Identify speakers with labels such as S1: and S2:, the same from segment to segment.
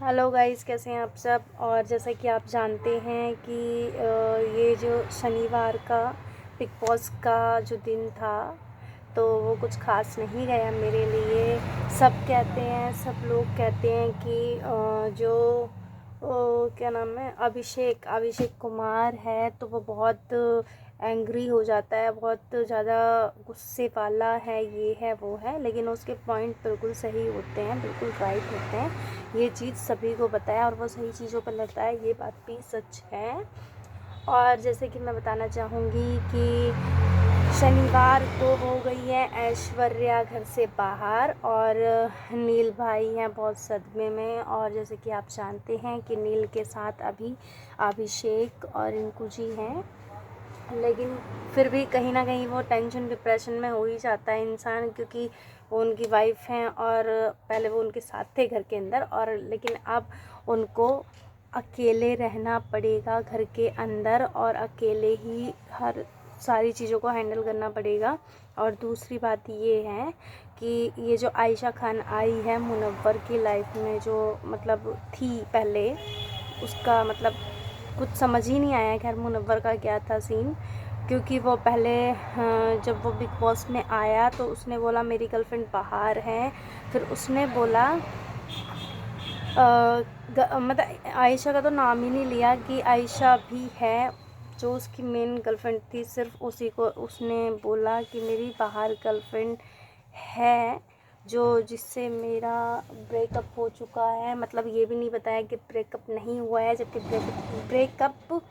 S1: Hello guys, कैसे हैं आप सब। और जैसा कि आप जानते हैं कि ये जो शनिवार का बिग बॉस का जो दिन था, तो वो कुछ ख़ास नहीं गया मेरे लिए। सब लोग कहते हैं कि जो क्या नाम है, अभिषेक कुमार है, तो वो बहुत एंग्री हो जाता है, बहुत ज़्यादा गुस्से वाला है, ये है वो है। लेकिन उसके पॉइंट बिल्कुल सही होते हैं, बिल्कुल राइट होते हैं। ये चीज़ सभी को पता है और वो सही चीज़ों पर लड़ता है, ये बात भी सच है। और जैसे कि मैं बताना चाहूँगी कि शनिवार को हो गई है ऐश्वर्या घर से बाहर और नील भाई हैं बहुत सदमे में। और जैसे कि आप जानते हैं कि नील के साथ अभी अभिषेक और रिंकू जी हैं, लेकिन फिर भी कहीं ना कहीं वो टेंशन डिप्रेशन में हो ही जाता है इंसान, क्योंकि वो उनकी वाइफ हैं और पहले वो उनके साथ थे घर के अंदर, और लेकिन अब उनको अकेले रहना पड़ेगा घर के अंदर और अकेले ही हर सारी चीज़ों को हैंडल करना पड़ेगा। और दूसरी बात ये है कि ये जो आयशा खान आई है मुनव्वर की लाइफ में, जो मतलब थी पहले, उसका मतलब कुछ समझ ही नहीं आया खैर मुनव्वर का क्या था सीन। क्योंकि वो पहले जब वो बिग बॉस में आया तो उसने बोला मेरी गर्लफ्रेंड बाहर है, फिर उसने बोला मतलब आयशा का तो नाम ही नहीं लिया कि आयशा भी है, जो उसकी मेन गर्लफ्रेंड थी, सिर्फ उसी को उसने बोला कि मेरी बाहर गर्लफ्रेंड है, जो जिससे मेरा ब्रेकअप हो चुका है। मतलब ये भी नहीं बताया कि ब्रेकअप नहीं हुआ है, जबकि ब्रेकअप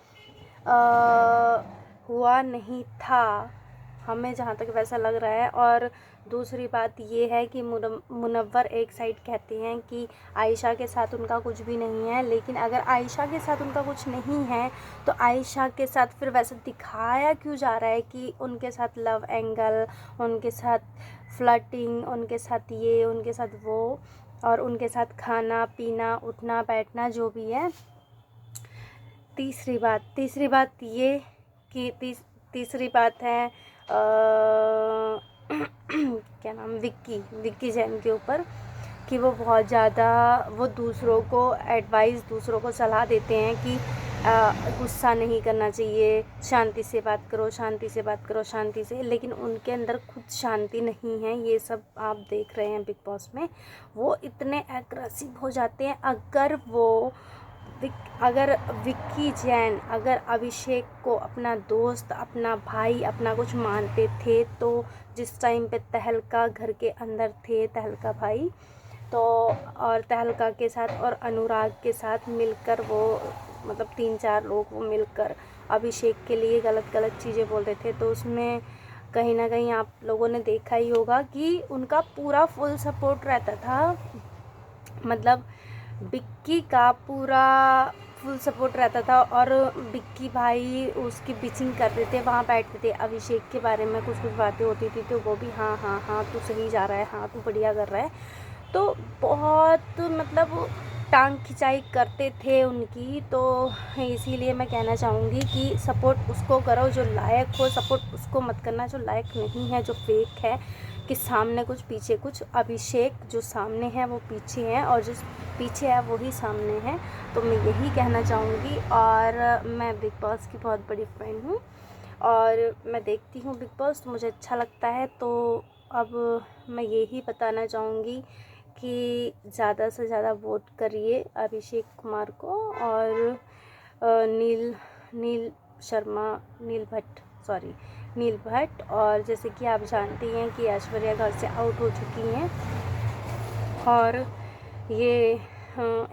S1: हुआ नहीं था, हमें जहाँ तक वैसा लग रहा है। और दूसरी बात ये है कि मुनव्वर एक साइड कहते हैं कि आयशा के साथ उनका कुछ भी नहीं है, लेकिन अगर आयशा के साथ उनका कुछ नहीं है तो आयशा के साथ फिर वैसे दिखाया क्यों जा रहा है कि उनके साथ लव एंगल, उनके साथ फ्लर्टिंग, उनके साथ ये, उनके साथ वो, और उनके साथ खाना पीना उठना बैठना जो भी है। तीसरी बात ये कि तीसरी बात है क्या नाम, विक्की जैन के ऊपर, कि वो बहुत ज़्यादा वो दूसरों को एडवाइस, दूसरों को सलाह देते हैं कि गुस्सा नहीं करना चाहिए, शांति से बात करो, शांति से बात करो, शांति से। लेकिन उनके अंदर खुद शांति नहीं है, ये सब आप देख रहे हैं बिग बॉस में। वो इतने एग्रेसिव हो जाते हैं। अगर विक्की जैन अगर अभिषेक को अपना दोस्त, अपना भाई, अपना कुछ मानते थे, तो जिस टाइम पे तहलका घर के अंदर थे, तहलका भाई, तो और तहलका के साथ और अनुराग के साथ मिलकर वो मतलब 3-4 लोग वो मिलकर अभिषेक के लिए गलत चीज़ें बोलते थे, तो उसमें कहीं ना कहीं आप लोगों ने देखा ही होगा कि उनका पूरा फुल सपोर्ट रहता था। मतलब बिक्की का पूरा फुल सपोर्ट रहता था और बिक्की भाई उसकी बिचिंग करते थे, वहाँ बैठते थे, अभिषेक के बारे में कुछ बातें होती थी तो वो भी हाँ हाँ हाँ तू सही जा रहा है, हाँ तू बढ़िया कर रहा है। तो बहुत मतलब टांग खिंचाई करते थे उनकी। तो इसीलिए मैं कहना चाहूँगी कि सपोर्ट उसको करो जो लायक हो, सपोर्ट उसको मत करना जो लायक नहीं है, जो फेक है कि सामने कुछ पीछे कुछ। अभिषेक जो सामने है वो पीछे है, और जो पीछे है वही सामने है। तो मैं यही कहना चाहूँगी। और मैं बिग बॉस की बहुत बड़ी फ्रेंड हूँ और मैं देखती हूँ बिग बॉस, तो मुझे अच्छा लगता है। तो अब मैं यही बताना चाहूँगी कि ज़्यादा से ज़्यादा वोट करिए अभिषेक कुमार को और नील शर्मा, नील भट्ट। और जैसे कि आप जानती हैं कि ऐश्वर्या घर से आउट हो चुकी हैं, और ये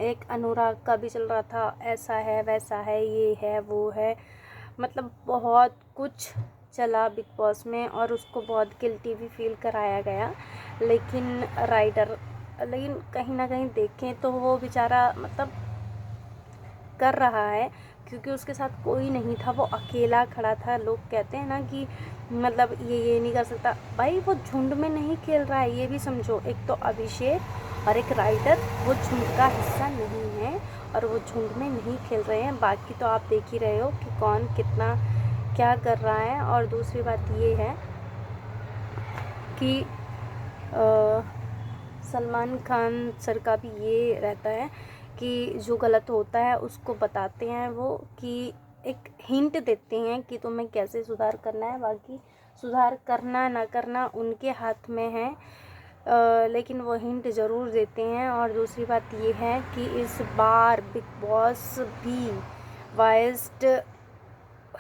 S1: एक अनुराग का भी चल रहा था, ऐसा है वैसा है, ये है वो है, मतलब बहुत कुछ चला बिग बॉस में और उसको बहुत गिल्टी भी फील कराया गया। लेकिन लेकिन कहीं ना कहीं देखें तो वो बेचारा मतलब कर रहा है, क्योंकि उसके साथ कोई नहीं था, वो अकेला खड़ा था। लोग कहते हैं ना कि मतलब ये नहीं कर सकता, भाई वो झुंड में नहीं खेल रहा है, ये भी समझो। एक तो अभिषेक और एक राइडर वो झुंड का हिस्सा नहीं है और वो झुंड में नहीं खेल रहे हैं। बाकी तो आप देख ही रहे हो कि कौन कितना क्या कर रहा है। और दूसरी बात ये है कि सलमान खान सर का भी ये रहता है कि जो गलत होता है उसको बताते हैं वो, कि एक हिंट देते हैं कि तुम्हें कैसे सुधार करना है। बाकी सुधार करना ना करना उनके हाथ में है, लेकिन वो हिंट ज़रूर देते हैं। और दूसरी बात ये है कि इस बार बिग बॉस भी वाइस्ड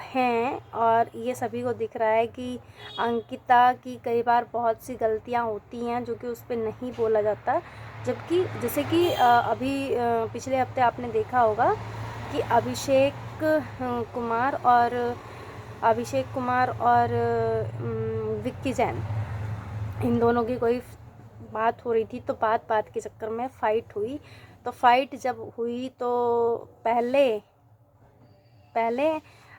S1: हैं और ये सभी को दिख रहा है कि अंकिता की कई बार बहुत सी गलतियां होती हैं जो कि उस पर नहीं बोला जाता। जबकि जैसे कि अभी पिछले हफ्ते आपने देखा होगा कि अभिषेक कुमार और विक्की जैन, इन दोनों की कोई बात हो रही थी, तो बात के चक्कर में फ़ाइट हुई। तो फाइट जब हुई तो पहले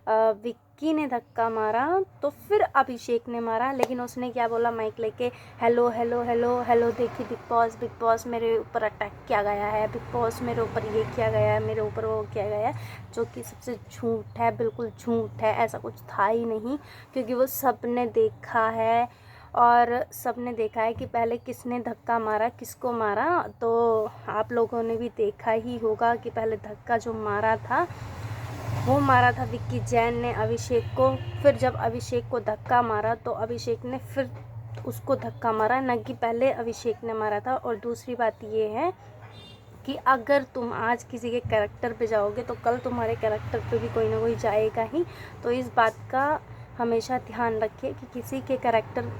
S1: विक्की ने धक्का मारा, तो फिर अभिषेक ने मारा। लेकिन उसने क्या बोला माइक लेके, हेलो हेलो हेलो हेलो, देखिए बिग बॉस मेरे ऊपर अटैक किया गया है, बिग बॉस मेरे ऊपर ये किया गया है, मेरे ऊपर वो किया गया है, जो कि सबसे झूठ है, बिल्कुल झूठ है। ऐसा कुछ था ही नहीं, क्योंकि वो सब ने देखा है और सब ने देखा है कि पहले किसने धक्का मारा, किसको मारा। तो आप लोगों ने भी देखा ही होगा कि पहले धक्का जो मारा था वो मारा था विक्की जैन ने अभिषेक को। फिर जब अभिषेक को धक्का मारा तो अभिषेक ने फिर उसको धक्का मारा, न कि पहले अभिषेक ने मारा था। और दूसरी बात ये है कि अगर तुम आज किसी के कैरेक्टर पे जाओगे तो कल तुम्हारे कैरेक्टर पे भी कोई ना कोई जाएगा ही। तो इस बात का हमेशा ध्यान रखिए कि किसी के कैरेक्टर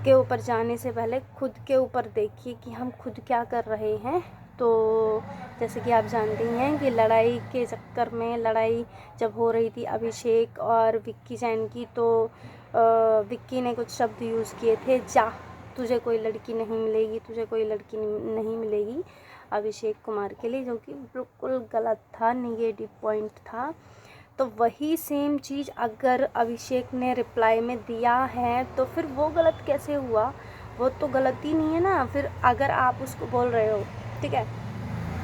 S1: के ऊपर जाने से पहले खुद के ऊपर देखिए कि हम खुद क्या कर रहे हैं। तो जैसे कि आप जानते हैं कि लड़ाई के चक्कर में, लड़ाई जब हो रही थी अभिषेक और विक्की जैन की, तो विक्की ने कुछ शब्द यूज़ किए थे, जा तुझे कोई लड़की नहीं मिलेगी, तुझे कोई लड़की नहीं मिलेगी, अभिषेक कुमार के लिए, जो कि बिल्कुल गलत था, नेगेटिव पॉइंट था। तो वही सेम चीज़ अगर अभिषेक ने रिप्लाई में दिया है तो फिर वो गलत कैसे हुआ? वो तो गलती नहीं है ना। फिर अगर आप उसको बोल रहे हो, ठीक है,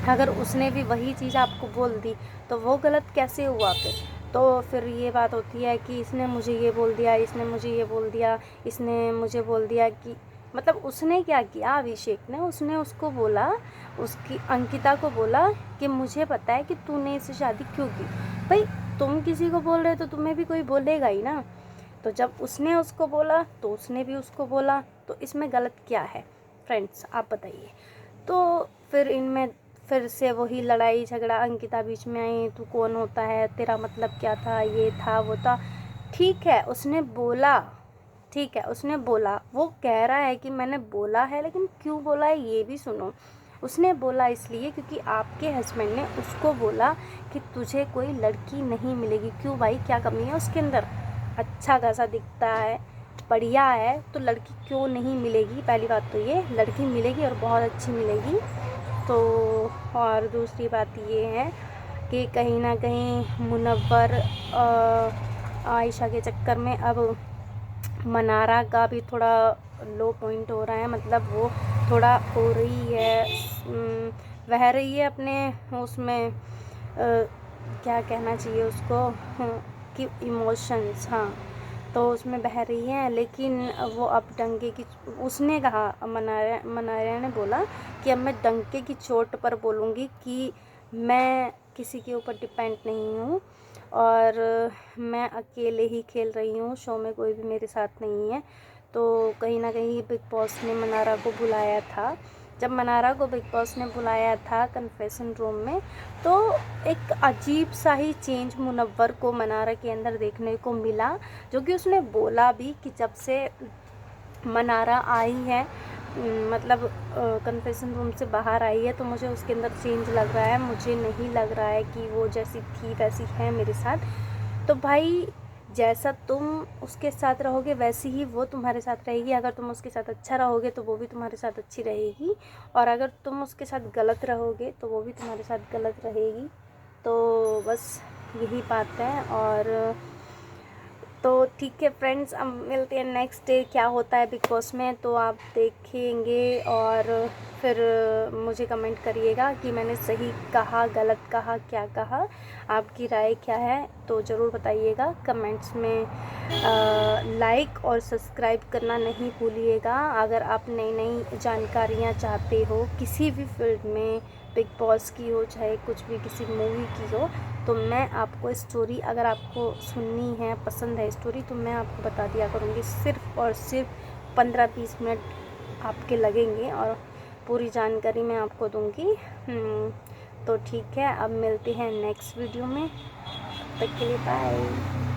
S1: अगर उसने भी वही चीज़ आपको बोल दी तो वो गलत कैसे हुआ? तो फिर ये बात होती है कि इसने मुझे ये बोल दिया, इसने मुझे ये बोल दिया, इसने मुझे बोल दिया कि मतलब उसने क्या किया, अभिषेक ने, उसने उसको बोला, उसकी अंकिता को बोला कि मुझे पता है कि तूने इससे शादी क्यों की। भाई तुम किसी को बोल रहे हो तो तुम्हें भी कोई बोलेगा ही ना। तो जब उसने उसको बोला तो उसने भी उसको बोला, तो इसमें गलत क्या है फ्रेंड्स, आप बताइए। तो फिर इनमें फिर से वही लड़ाई झगड़ा, अंकिता बीच में आई, तू कौन होता है, तेरा मतलब क्या था, ये था वो था। ठीक है उसने बोला, ठीक है उसने बोला, वो कह रहा है कि मैंने बोला है, लेकिन क्यों बोला है ये भी सुनो। उसने बोला इसलिए क्योंकि आपके हस्बैंड ने उसको बोला कि तुझे कोई लड़की नहीं मिलेगी। क्यों भाई, क्या कमी है उसके अंदर? अच्छा खासा दिखता है, बढ़िया है, तो लड़की क्यों नहीं मिलेगी? पहली बात तो ये, लड़की मिलेगी और बहुत अच्छी मिलेगी। तो और दूसरी बात ये है कि कहीं ना कहीं मुनव्वर आयशा के चक्कर में अब मनारा का भी थोड़ा लो पॉइंट हो रहा है। मतलब वो थोड़ा हो रही है, बह रही है अपने उसमें, क्या कहना चाहिए उसको, कि इमोशंस, हाँ, तो उसमें बह रही है। लेकिन वो अब डंके की, उसने कहा, मनारा ने बोला कि अब मैं डंके की चोट पर बोलूँगी कि मैं किसी के ऊपर डिपेंड नहीं हूँ और मैं अकेले ही खेल रही हूँ, शो में कोई भी मेरे साथ नहीं है। तो कहीं ना कहीं बिग बॉस ने मनारा को बुलाया था। जब मनारा को बिग बॉस ने बुलाया था कन्फेशन रूम में, तो एक अजीब सा ही चेंज मुनव्वर को मनारा के अंदर देखने को मिला, जो कि उसने बोला भी कि जब से मनारा आई है, मतलब कन्फेशन रूम से बाहर आई है, तो मुझे उसके अंदर चेंज लग रहा है, मुझे नहीं लग रहा है कि वो जैसी थी वैसी है मेरे साथ। तो भाई जैसा तुम उसके साथ रहोगे वैसी ही वो तुम्हारे साथ रहेगी। अगर तुम उसके साथ अच्छा रहोगे तो वो भी तुम्हारे साथ अच्छी रहेगी, और अगर तुम उसके साथ गलत रहोगे तो वो भी तुम्हारे साथ गलत रहेगी। तो बस यही बात है। और तो ठीक है फ्रेंड्स, अब मिलते हैं नेक्स्ट डे क्या होता है बिग बॉस में, तो आप देखेंगे और फिर मुझे कमेंट करिएगा कि मैंने सही कहा, गलत कहा, क्या कहा, आपकी राय क्या है, तो ज़रूर बताइएगा कमेंट्स में। लाइक और सब्सक्राइब करना नहीं भूलिएगा। अगर आप नई नई जानकारियाँ चाहते हो किसी भी फील्ड में, बिग बॉस की हो, चाहे कुछ भी किसी मूवी की हो, तो मैं आपको स्टोरी, अगर आपको सुननी है, पसंद है स्टोरी, तो मैं आपको बता दिया करूँगी। सिर्फ़ और सिर्फ 15-20 मिनट आपके लगेंगे और पूरी जानकारी मैं आपको दूँगी। तो ठीक है, अब मिलते हैं नेक्स्ट वीडियो में। तब तक के लिए बाय।